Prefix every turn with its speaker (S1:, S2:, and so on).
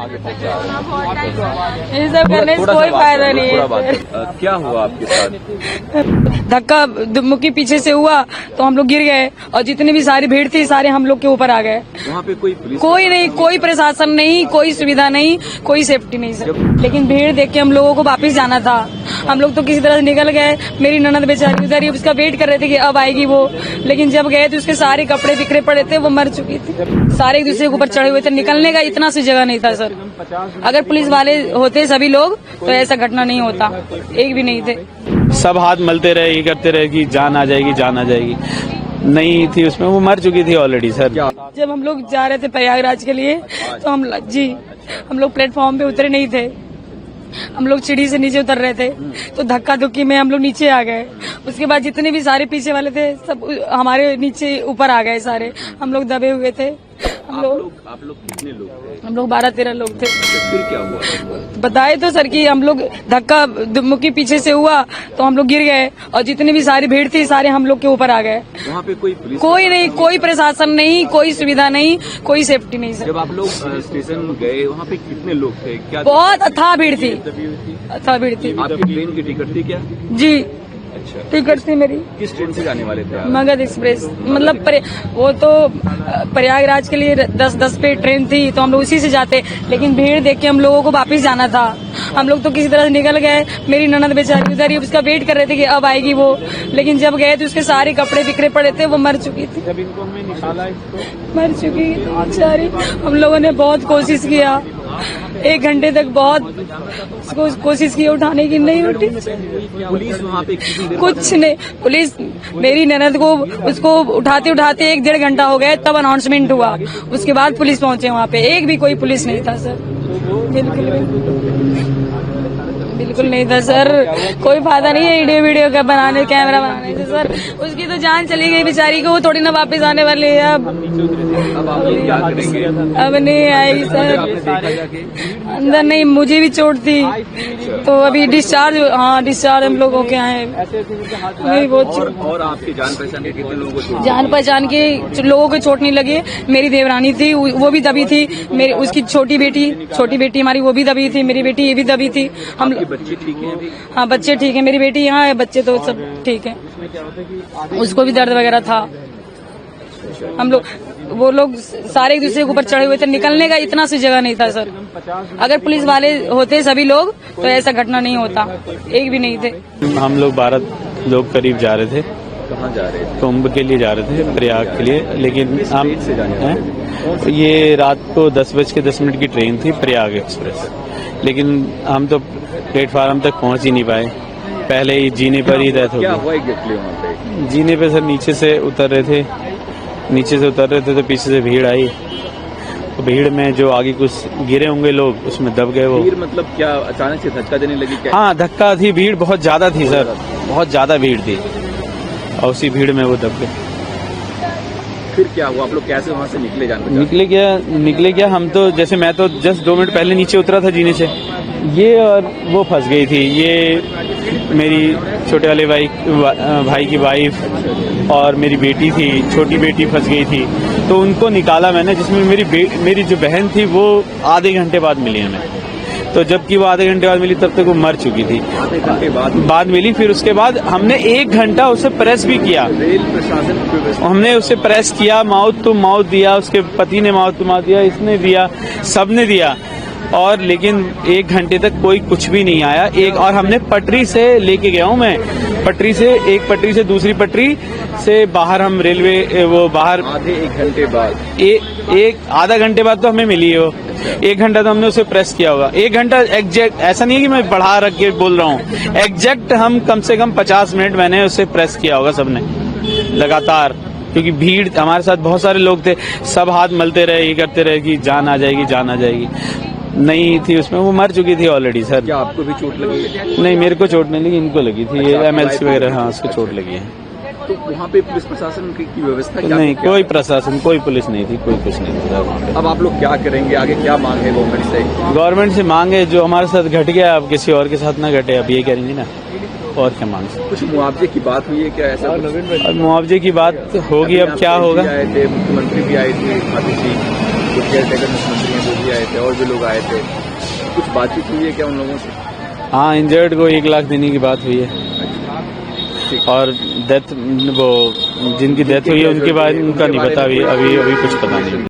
S1: आगे पहुंचा।
S2: ये सब करने से कोई फायदा नहीं है।
S1: क्या हुआ आपके साथ?
S2: धक्का मुक्की पीछे से हुआ तो हम लोग गिर गए और जितनी भी सारी भीड़ थी सारे हम लोग के ऊपर आ गए।
S1: वहाँ पे कोई पुलिस?
S2: कोई नहीं, कोई प्रशासन नहीं, कोई सुविधा नहीं, कोई सेफ्टी नहीं सर। लेकिन भीड़ देख के हम लोगों को वापस जाना था। हम लोग तो किसी तरह से निकल गए। मेरी ननद बेचारी उधर ही उसका वेट कर रहे थे कि अब आएगी वो, लेकिन जब गए तो उसके सारे कपड़े बिखरे पड़े थे, वो मर चुकी थी। सारे एक दूसरे के ऊपर चढ़े हुए थे, निकलने का इतना सी जगह नहीं था सर। अगर पुलिस वाले होते सभी लोग तो ऐसा घटना नहीं होता, एक भी नहीं थे।
S3: सब हाथ मलते रहे, ये करते रहे कि जान आ जाएगी, जान आ जाएगी। नहीं थी उसमें, वो मर चुकी थी ऑलरेडी सर।
S2: जब हम लोग जा रहे थे प्रयागराज के लिए तो हम लोग प्लेटफॉर्म पे उतरे नहीं थे। हम लोग सीढ़ी से नीचे उतर रहे थे तो धक्का धुक्की में हम लोग नीचे आ गए। उसके बाद जितने भी सारे पीछे वाले थे सब हमारे नीचे ऊपर आ गए सारे। हम लोग दबे हुए थे।
S1: आप लोग कितने लोग थे?
S2: हम लोग 12-13 लोग थे।
S1: फिर क्या हुआ?
S2: बताए तो सर कि हम लोग धक्का मुक्की पीछे से हुआ तो हम लोग गिर गए और जितनी भी सारी भीड़ थी सारे हम लोग के ऊपर आ गए।
S1: वहाँ पे कोई पुलिस?
S2: कोई नहीं, कोई प्रशासन नहीं, कोई सुविधा नहीं, कोई सेफ्टी नहीं सर।
S1: जब आप लोग स्टेशन गए वहाँ पे कितने लोग थे? क्या
S2: बहुत अथाह भीड़ थी, अथाह भीड़ थी।
S1: आपकी ट्रेन की टिकट थी क्या?
S2: जी
S1: अच्छा,
S2: टिकट थी मेरी।
S1: किस ट्रेन से जाने वाले थे आप?
S2: मगध एक्सप्रेस। मतलब वो तो प्रयागराज के लिए 10 पे ट्रेन थी तो हम लोग उसी से जाते, लेकिन भीड़ देख के हम लोगों को वापस जाना था। हम लोग तो किसी तरह से निकल गए। मेरी ननद बेचारी उधर ही उसका वेट कर रहे थे कि अब आएगी वो, लेकिन जब गए तो उसके सारे कपड़े बिखरे पड़े थे, वो मर चुकी थी।
S3: जब इनको हमने निकाला
S2: मर चुकी बेचारी। हम लोगों ने बहुत कोशिश किया, 1 घंटे तक बहुत कोशिश की उठाने की, नहीं उठी।
S1: पुलिस वहाँ पे
S2: कुछ नहीं, पुलिस मेरी ननद को उसको उठाते उठाते 1-1.5 घंटा हो गया, तब अनाउंसमेंट हुआ। उसके बाद पुलिस पहुंचे वहाँ पे। एक भी कोई पुलिस नहीं था सर, बिल्कुल नहीं था सर। कोई फायदा नहीं है वीडियो का बनाने, कैमरा बनाने से सर। उसकी तो जान चली गई बेचारी को, वो थोड़ी ना वापस आने वाली है। अब नहीं आएगी सर। अंदर नहीं, मुझे भी चोट थी तो अभी डिस्चार्ज हम लोग होके आए।
S1: और आपकी जान पहचान के कितने लोगों को?
S2: जान पहचान के लोगों को चोट नहीं लगी। मेरी देवरानी थी, वो भी दबी थी। उसकी छोटी बेटी हमारी वो भी दबी थी। मेरी बेटी ये भी दबी थी। हम
S1: बच्चे ठीक हैं अभी?
S2: हाँ, बच्चे ठीक है। मेरी बेटी यहाँ है, बच्चे तो सब ठीक है। उसको भी दर्द वगैरह था। हम लोग वो लोग सारे एक दूसरे के ऊपर चढ़े हुए थे, निकलने का इतना सी जगह नहीं था सर। अगर पुलिस वाले होते सभी लोग तो ऐसा घटना नहीं होता, एक भी नहीं थे।
S3: हम लोग 12 लोग करीब जा रहे थे।
S1: कहाँ जा रहे थे?
S3: कुंभ के लिए जा रहे थे, प्रयाग के लिए। लेकिन हम
S1: से जाने
S3: ये रात को 10:10 की ट्रेन थी, प्रयाग एक्सप्रेस। लेकिन हम तो प्लेटफार्म तक पहुंच ही नहीं पाए, पहले ही जीने पर ही डेथ हो
S1: क्या
S3: गई।
S1: हुआ एग्जैक्टली वहाँ पे?
S3: जीने पे सर नीचे से उतर रहे थे तो पीछे से भीड़ आई। तो भीड़ में जो आगे कुछ गिरे होंगे लोग, उसमें दब गए वो।
S1: भीड़ मतलब क्या अचानक से धक्का देने लगी क्या?
S3: हाँ, धक्का थी, भीड़ बहुत ज्यादा थी सर, बहुत ज्यादा भीड़ थी और उसी भीड़ में वो दब गए।
S1: फिर क्या हुआ? आप लोग कैसे वहाँ से निकले?
S3: निकले क्या हम तो, जैसे मैं तो जस्ट 2 मिनट पहले नीचे उतरा था जीने से, ये और वो फंस गई थी। ये मेरी छोटे वाले भाई की वाइफ और मेरी बेटी थी, छोटी बेटी फंस गई थी। तो उनको निकाला मैंने, जिसमें मेरी जो बहन थी वो आधे घंटे बाद मिली हमें। तो जबकि वो आधे घंटे बाद मिली तब तक वो मर चुकी थी।
S1: आधे घंटे
S3: बाद मिली। फिर उसके बाद हमने 1 घंटा उसे प्रेस भी किया।
S1: रेल प्रशासन
S3: हमने उसे प्रेस किया, माउथ टू माउथ दिया, उसके पति ने माउथ टू माउथ दिया, इसने दिया, सबने दिया। और लेकिन 1 घंटे तक कोई कुछ भी नहीं आया। और हमने पटरी से लेके गया हूँ मैं, एक पटरी से दूसरी पटरी से बाहर हम रेलवे वो बाहर
S1: आधे 1 घंटे बाद
S3: आधा घंटे बाद तो हमें मिली हो। 1 घंटा तो हमने उसे प्रेस किया होगा। 1 घंटा एग्जैक्ट, ऐसा नहीं है कि मैं बढ़ा रख के बोल रहा हूँ, एग्जैक्ट हम कम से कम 50 मिनट मैंने उसे प्रेस किया होगा सबने लगातार, क्योंकि भीड़ हमारे साथ बहुत सारे लोग थे। सब हाथ मलते रहे, ये करते रहे कि जान आ जाएगी, जान आ जाएगी। नहीं थी उसमें, वो मर चुकी थी ऑलरेडी सर।
S1: क्या आपको भी चोट लगी?
S3: नहीं, मेरे को चोट नहीं लगी, इनको लगी थी। MLC वगैरह, हाँ, उसको चोट लगी है।
S1: तो वहाँ पे पुलिस प्रशासन की व्यवस्था क्या?
S3: नहीं, कोई प्रशासन, कोई पुलिस नहीं थी, कोई कुछ नहीं था वहाँ पे।
S1: अब आप लोग क्या करेंगे? आगे क्या मांग है गवर्नमेंट से?
S3: गवर्नमेंट से मांग है, जो हमारे साथ घट गया अब किसी और के साथ ना घटे, अब ये करेंगे ना। और क्या मांग सकते?
S1: कुछ मुआवजे की बात हुई है क्या? ऐसा
S3: और मुआवजे की बात होगी, अब क्या होगा?
S1: आए थे, मुख्यमंत्री भी आए थे, केयर टेकर मुख्यमंत्री हैं जो भी आए थे और भी लोग आए थे, कुछ बातचीत हुई है क्या उन लोगों से?
S3: हाँ, इंजर्ड को 1 लाख देने की बात हुई है और डेथ वो जिनकी डेथ हुई है उनके बाद उनका नहीं पता, अभी कुछ पता नहीं।